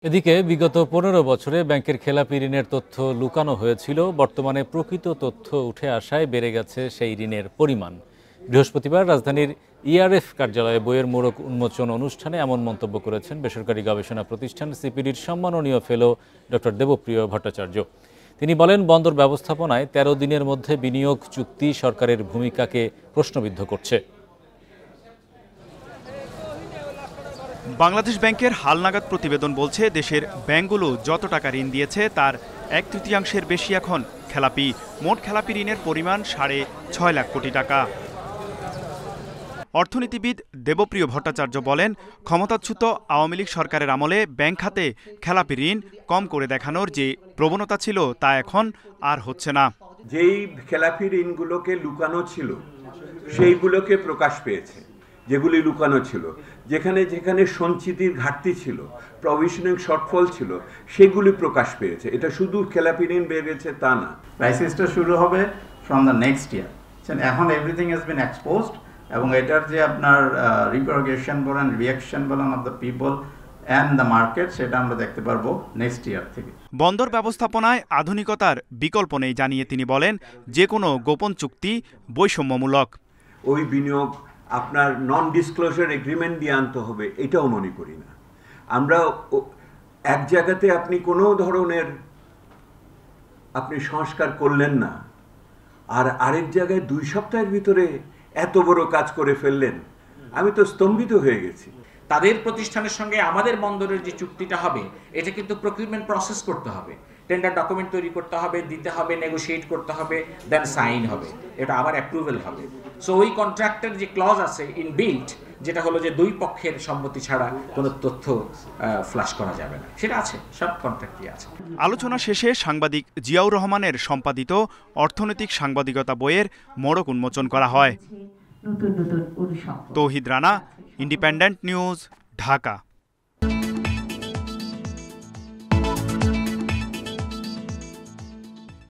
এদিকে বিগত ১৫ বছরে ব্যাংকের খেলাপি ঋণের তথ্য লুকানো হয়েছিল। বর্তমানে প্রকৃত তথ্য উঠে আসায় বেড়ে গেছে সেই ঋণের পরিমাণ। বৃহস্পতিবার রাজধানীর ইআরএফ কার্যালয়ে বইয়ের মোড়ক উন্মোচন অনুষ্ঠানে এমন মন্তব্য করেছেন বেসরকারি গবেষণা প্রতিষ্ঠান সিপিডির সম্মাননীয় ফেলো ডক্টর দেবপ্রিয় ভট্টাচার্য। তিনি বলেন, বন্দর ব্যবস্থাপনায় ১৩ দিনের মধ্যে বিনিয়োগ চুক্তি সরকারের ভূমিকাকে প্রশ্নবিদ্ধ করছে। বাংলাদেশ ব্যাংকের হালনাগাদ প্রতিবেদন বলছে, দেশের ব্যাংকগুলো যত টাকা ঋণ দিয়েছে তার ১/৩ বেশি এখন খেলাপি। মোট খেলাপি ঋণের পরিমাণ ৬.৫ লাখ কোটি টাকা। অর্থনীতিবিদ দেবপ্রিয় ভট্টাচার্য বলেন, ক্ষমতাচ্যুত আওয়ামী লীগ সরকারের আমলে ব্যাংক খাতে খেলাপি ঋণ কম করে দেখানোর যে প্রবণতা ছিল তা এখন আর হচ্ছে না। যেই খেলাপি ঋণগুলোকে লুকানো ছিল সেইগুলোকে প্রকাশ পেয়েছে, যেগুলি লুকানো ছিল, যেখানে যেখানে সঞ্চিতির ঘাটতি ছিল, প্রভিশনিং শর্টফল ছিল, সেগুলি প্রকাশ পেয়েছে। এটা শুধু খেলাপি ঋণ বেড়েছে তা না। ক্রাইসিসটা শুরু হবে ফ্রম দ্য নেক্সট ইয়ার। এখন এভরিথিং হ্যাজ বিন এক্সপোজড এবং এটার যে আপনার রিপ্রোগেশন বলেন, রিঅ্যাকশন বলেন of the people and the market, সেটা আমরা দেখতে পারবো নেক্সট ইয়ার থেকে। বন্দর ব্যবস্থাপনায় আধুনিকতার বিকল্প নেই জানিয়ে তিনি বলেন, যে কোনো গোপন চুক্তি বৈষম্যমূলক। ওই বিনিয়োগ আপনার নন ডিসক্লোজার এগ্রিমেন্ট দিয়ে আনতে হবে, এটাও মনে করি না আমরা। এক জায়গাতে আপনি কোনো ধরনের আপনি সংস্কার করলেন না, আর আরেক জায়গায় 2 সপ্তাহের ভিতরে এত বড় কাজ করে ফেললেন, আমি তো স্তম্ভিত হয়ে গেছি। তাদের প্রতিষ্ঠানের সঙ্গে আমাদের বন্দরের যে চুক্তিটা হবে, এটা কিন্তু প্রকিউরমেন্ট প্রসেস করতে হবে, টেন্ডার ডকুমেন্ট তৈরি করতে হবে, দিতে হবে, নেগোশিয়েট করতে হবে, দেন সাইন হবে, এটা আবার অ্যাপ্রুভেল হবে। সো ওই কন্ট্রাক্টের যে ক্লজ আছে ইনবিল্ট, যেটা হলো যে 2 পক্ষের সম্মতি ছাড়া কোনো তথ্য ফ্লাশ করা যাবে না, সেটা আছে, সব কন্ট্রাক্টই আছে। আলোচনা শেষে সাংবাদিক জিয়াউর রহমানের সম্পাদিত অর্থনৈতিক সাংবাদিকতা বইয়ের মোড়ক উন্মোচন করা হয়। তৌহিদ রানা, ইন্ডিপেন্ডেন্ট নিউজ, ঢাকা।